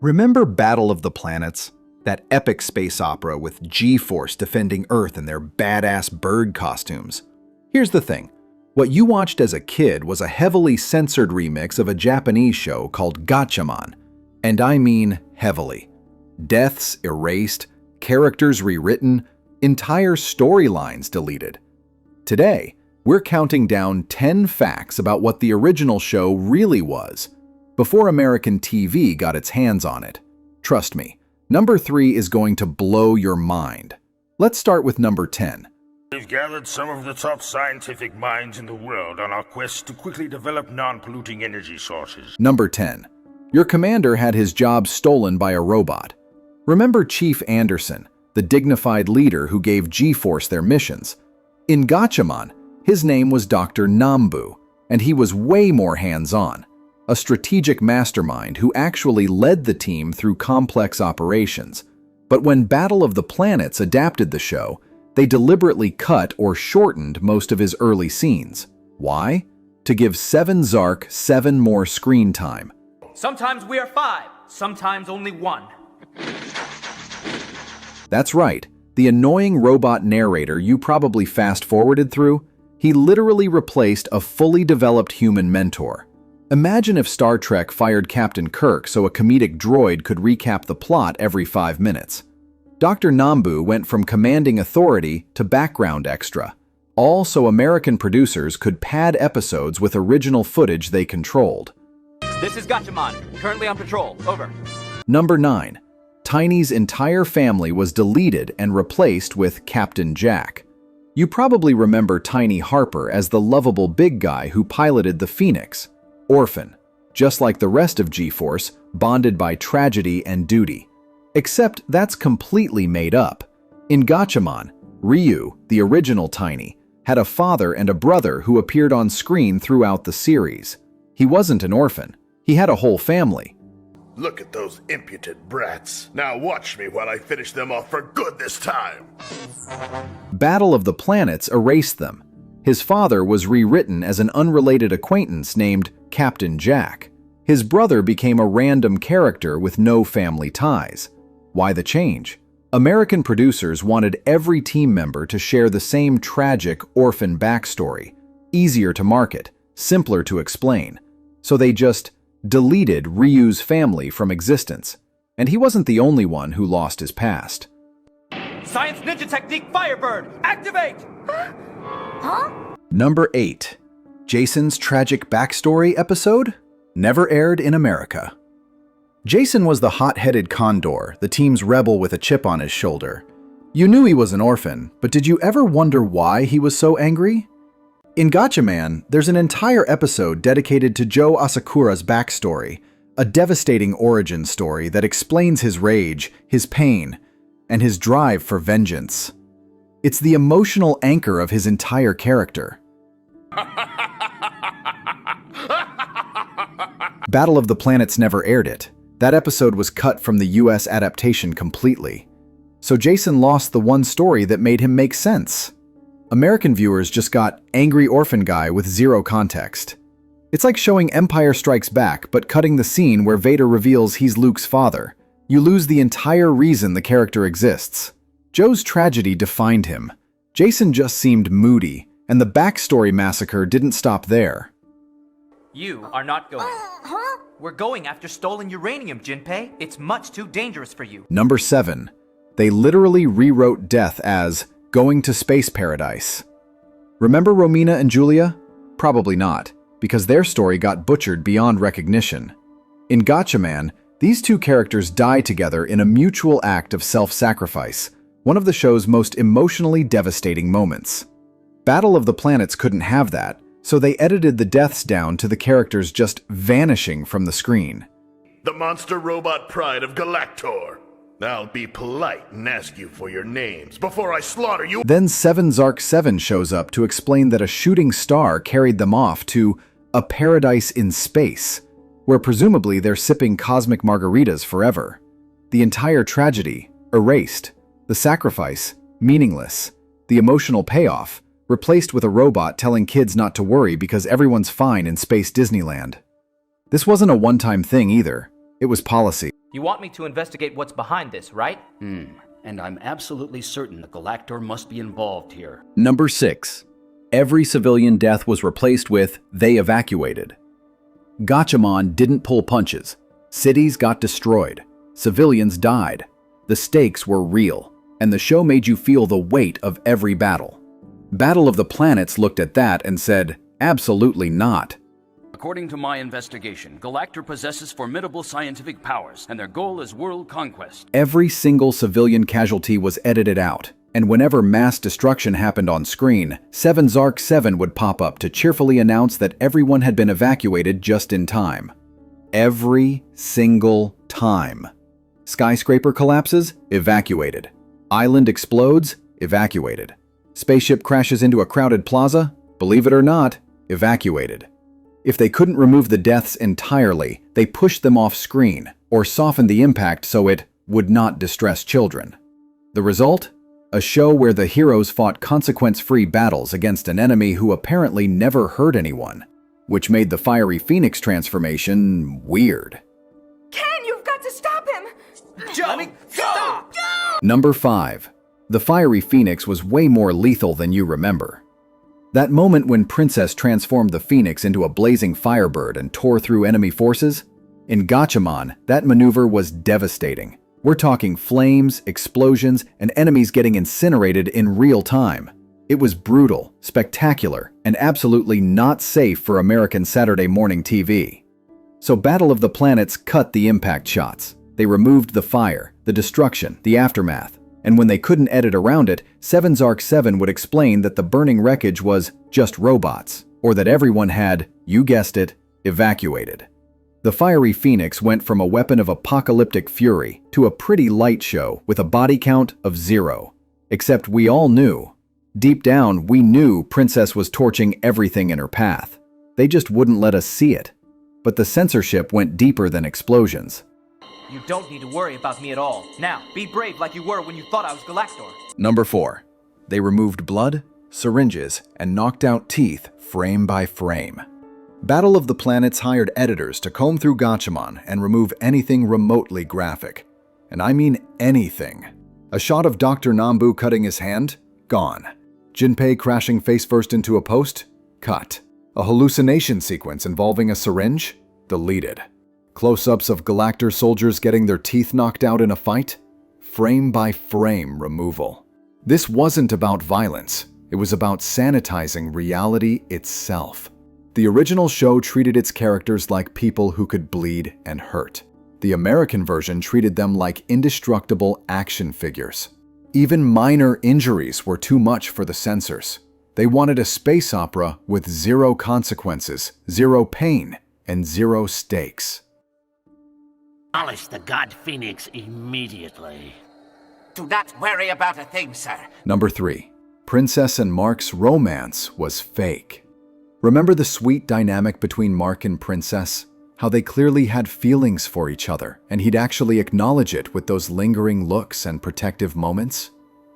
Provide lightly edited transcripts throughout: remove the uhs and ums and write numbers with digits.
Remember Battle of the Planets? That epic space opera with G-Force defending Earth in their badass Berg costumes. Here's the thing. What you watched as a kid was a heavily censored remix of a Japanese show called Gatchaman. And I mean heavily. Deaths erased, characters rewritten, entire storylines deleted. Today, we're counting down 10 facts about what the original show really was, before American TV got its hands on it. Trust me, number 3 is going to blow your mind. Let's start with number 10. We've gathered some of the top scientific minds in the world on our quest to quickly develop non-polluting energy sources. Number 10. Your commander had his job stolen by a robot. Remember Chief Anderson, the dignified leader who gave G-Force their missions? In Gatchaman, his name was Dr. Nambu, and he was way more hands-on. A strategic mastermind who actually led the team through complex operations. But when Battle of the Planets adapted the show, they deliberately cut or shortened most of his early scenes. Why? To give 7 Zark 7 more screen time. Sometimes we are 5, sometimes only 1. That's right. The annoying robot narrator you probably fast-forwarded through, he literally replaced a fully developed human mentor. Imagine if Star Trek fired Captain Kirk so a comedic droid could recap the plot every 5 minutes. Dr. Nambu went from commanding authority to background extra, all so American producers could pad episodes with original footage they controlled. This is Gatchaman, currently on patrol. Over. Number 9. Tiny's entire family was deleted and replaced with Captain Jack. You probably remember Tiny Harper as the lovable big guy who piloted the Phoenix. Orphan, just like the rest of G-Force, bonded by tragedy and duty. Except that's completely made up. In Gatchaman, Ryu, the original Tiny, had a father and a brother who appeared on screen throughout the series. He wasn't an orphan. He had a whole family. Look at those impudent brats. Now watch me while I finish them off for good this time. Battle of the Planets erased them. His father was rewritten as an unrelated acquaintance named Captain Jack. His brother became a random character with no family ties. Why the change? American producers wanted every team member to share the same tragic orphan backstory. Easier to market, simpler to explain. So they just deleted Ryu's family from existence. And he wasn't the only one who lost his past. Science Ninja Technique Firebird, activate! Huh? Number 8. Jason's tragic backstory episode? Never aired in America. Jason was the hot-headed condor, the team's rebel with a chip on his shoulder. You knew he was an orphan, but did you ever wonder why he was so angry? In Gatchaman, there's an entire episode dedicated to Joe Asakura's backstory, a devastating origin story that explains his rage, his pain, and his drive for vengeance. It's the emotional anchor of his entire character. Battle of the Planets never aired it. That episode was cut from the US adaptation completely. So Jason lost the one story that made him make sense. American viewers just got angry orphan guy with zero context. It's like showing Empire Strikes Back, but cutting the scene where Vader reveals he's Luke's father. You lose the entire reason the character exists. Joe's tragedy defined him. Jason just seemed moody, and the backstory massacre didn't stop there. You are not going. Huh? We're going after stolen uranium, Jinpei. It's much too dangerous for you. Number 7. They literally rewrote death as going to space paradise. Remember Romina and Julia? Probably not, because their story got butchered beyond recognition. In Gatchaman, these two characters die together in a mutual act of self-sacrifice, one of the show's most emotionally devastating moments. Battle of the Planets couldn't have that, so they edited the deaths down to the characters just vanishing from the screen. The monster robot pride of Galactor. I'll be polite and ask you for your names before I slaughter you. Then 7 Zark 7 shows up to explain that a shooting star carried them off to a paradise in space, where presumably they're sipping cosmic margaritas forever. The entire tragedy, erased. The sacrifice, meaningless. The emotional payoff, replaced with a robot telling kids not to worry because everyone's fine in Space Disneyland. This wasn't a one-time thing either. It was policy. You want me to investigate what's behind this, right? And I'm absolutely certain the Galactor must be involved here. Number 6. Every civilian death was replaced with "they evacuated." Gatchaman didn't pull punches. Cities got destroyed. Civilians died. The stakes were real, and the show made you feel the weight of every battle. Battle of the Planets looked at that and said, absolutely not. According to my investigation, Galactor possesses formidable scientific powers, and their goal is world conquest. Every single civilian casualty was edited out, and whenever mass destruction happened on screen, 7 Zark 7 would pop up to cheerfully announce that everyone had been evacuated just in time. Every single time. Skyscraper collapses? Evacuated. Island explodes? Evacuated. Spaceship crashes into a crowded plaza? Believe it or not, evacuated. If they couldn't remove the deaths entirely, they pushed them off screen or softened the impact so it would not distress children. The result? A show where the heroes fought consequence-free battles against an enemy who apparently never hurt anyone, which made the Fiery Phoenix transformation weird. Ken, you've got to stop him! Stop! Number 5. The Fiery Phoenix was way more lethal than you remember. That moment when Princess transformed the Phoenix into a blazing firebird and tore through enemy forces? In Gatchaman, that maneuver was devastating. We're talking flames, explosions, and enemies getting incinerated in real time. It was brutal, spectacular, and absolutely not safe for American Saturday morning TV. So Battle of the Planets cut the impact shots. They removed the fire, the destruction, the aftermath. And when they couldn't edit around it, 7 Zark 7 would explain that the burning wreckage was just robots, or that everyone had, you guessed it, evacuated. The Fiery Phoenix went from a weapon of apocalyptic fury to a pretty light show with a body count of 0. Except we all knew. Deep down, we knew Princess was torching everything in her path. They just wouldn't let us see it. But the censorship went deeper than explosions. You don't need to worry about me at all. Now, be brave like you were when you thought I was Galactor. Number 4. They removed blood, syringes, and knocked out teeth frame by frame. Battle of the Planets hired editors to comb through Gatchaman and remove anything remotely graphic. And I mean anything. A shot of Dr. Nambu cutting his hand? Gone. Jinpei crashing face first into a post? Cut. A hallucination sequence involving a syringe? Deleted. Close-ups of Galactor soldiers getting their teeth knocked out in a fight? Frame by frame removal. This wasn't about violence. It was about sanitizing reality itself. The original show treated its characters like people who could bleed and hurt. The American version treated them like indestructible action figures. Even minor injuries were too much for the censors. They wanted a space opera with 0 consequences, 0 pain, and 0 stakes. Demolish the God Phoenix immediately. Do not worry about a thing, sir. Number 3. Princess and Mark's romance was fake. Remember the sweet dynamic between Mark and Princess? How they clearly had feelings for each other, and he'd actually acknowledge it with those lingering looks and protective moments?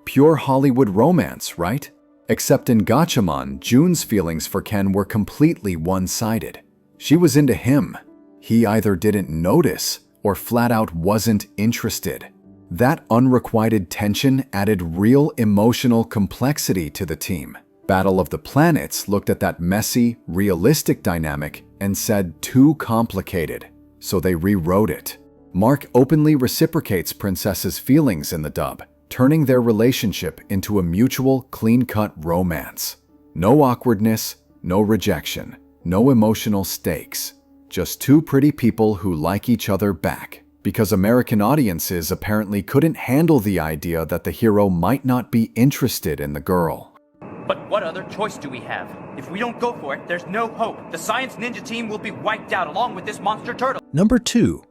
Pure Hollywood romance, right? Except in Gatchaman, June's feelings for Ken were completely one-sided. She was into him. He either didn't notice or flat out wasn't interested. That unrequited tension added real emotional complexity to the team. Battle of the Planets looked at that messy, realistic dynamic and said too complicated, so they rewrote it. Mark openly reciprocates Princess's feelings in the dub, turning their relationship into a mutual, clean-cut romance. No awkwardness, no rejection, no emotional stakes. Just two pretty people who like each other back, because American audiences apparently couldn't handle the idea that the hero might not be interested in the girl. But what other choice do we have? If we don't go for it, there's no hope. The Science Ninja team will be wiped out along with this monster turtle. Number 2.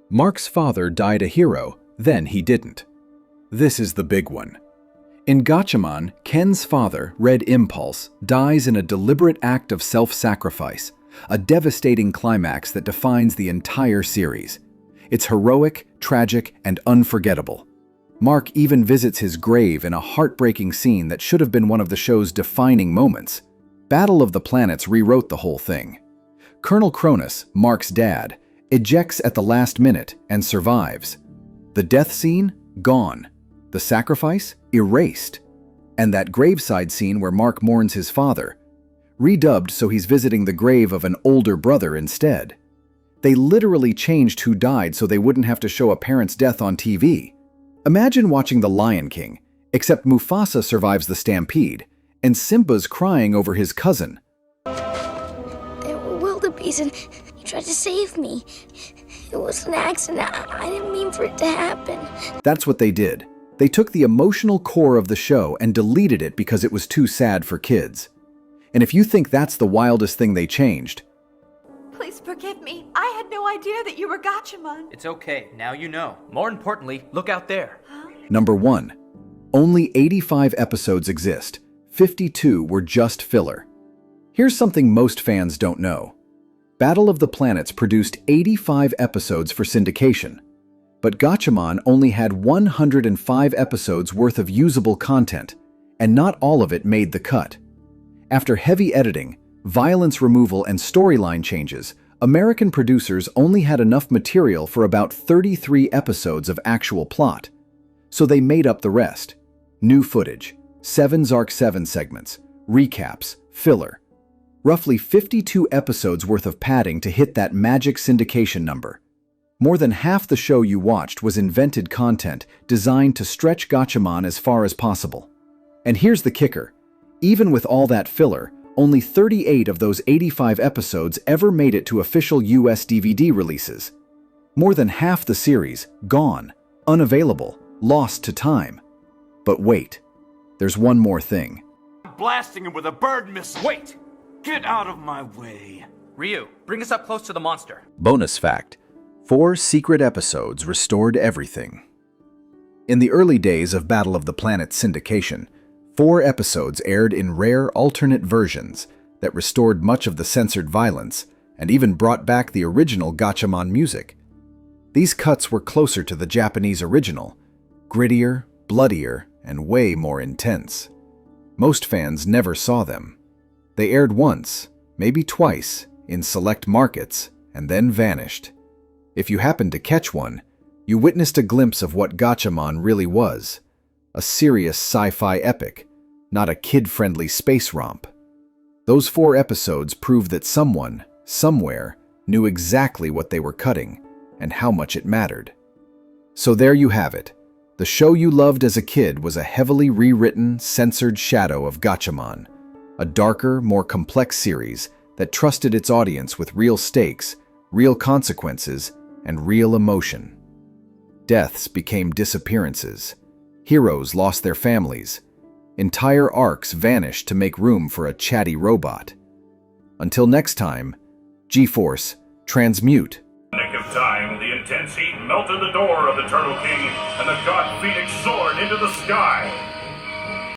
Mark's father died a hero, then he didn't. This is the big one. In Gatchaman, Ken's father, Red Impulse, dies in a deliberate act of self-sacrifice, a devastating climax that defines the entire series. It's heroic, tragic, and unforgettable. Mark even visits his grave in a heartbreaking scene that should have been one of the show's defining moments. Battle of the Planets rewrote the whole thing. Colonel Cronus, Mark's dad, ejects at the last minute and survives. The death scene? Gone. The sacrifice? Erased. And that graveside scene where Mark mourns his father? Redubbed so he's visiting the grave of an older brother instead. They literally changed who died so they wouldn't have to show a parent's death on TV. Imagine watching The Lion King, except Mufasa survives the stampede, and Simba's crying over his cousin. Wildebeest, and he tried to save me. It was an accident. I didn't mean for it to happen. That's what they did. They took the emotional core of the show and deleted it because it was too sad for kids. And if you think that's the wildest thing they changed, Please forgive me. I had no idea that you were Gatchaman. It's okay, now you know. More importantly, look out there. Number 1. Only 85 episodes exist. 52 were just filler. Here's something most fans don't know. Battle of the Planets produced 85 episodes for syndication, but Gatchaman only had 105 episodes worth of usable content, and not all of it made the cut. After heavy editing, violence removal, and storyline changes, American producers only had enough material for about 33 episodes of actual plot. So they made up the rest. New footage, 7 Zark 7 segments, recaps, filler. Roughly 52 episodes worth of padding to hit that magic syndication number. More than half the show you watched was invented content designed to stretch Gatchaman as far as possible. And here's the kicker. Even with all that filler, only 38 of those 85 episodes ever made it to official US DVD releases. More than half the series gone, unavailable, lost to time. But wait, there's one more thing. Blasting him with a bird missile. Wait! Get out of my way. Ryu, bring us up close to the monster. Bonus fact: 4 secret episodes restored everything. In the early days of Battle of the Planets syndication, 4 episodes aired in rare alternate versions that restored much of the censored violence and even brought back the original Gatchaman music. These cuts were closer to the Japanese original, grittier, bloodier, and way more intense. Most fans never saw them. They aired once, maybe twice, in select markets, and then vanished. If you happened to catch one, you witnessed a glimpse of what Gatchaman really was. A serious sci-fi epic, not a kid-friendly space romp. Those 4 episodes prove that someone, somewhere, knew exactly what they were cutting and how much it mattered. So there you have it. The show you loved as a kid was a heavily rewritten, censored shadow of Gatchaman, a darker, more complex series that trusted its audience with real stakes, real consequences, and real emotion. Deaths became disappearances. Heroes lost their families. Entire arcs vanished to make room for a chatty robot. Until next time, G-Force, transmute. In the nick of time, the intense heat melted the door of the Turtle King, and the God Phoenix soared into the sky.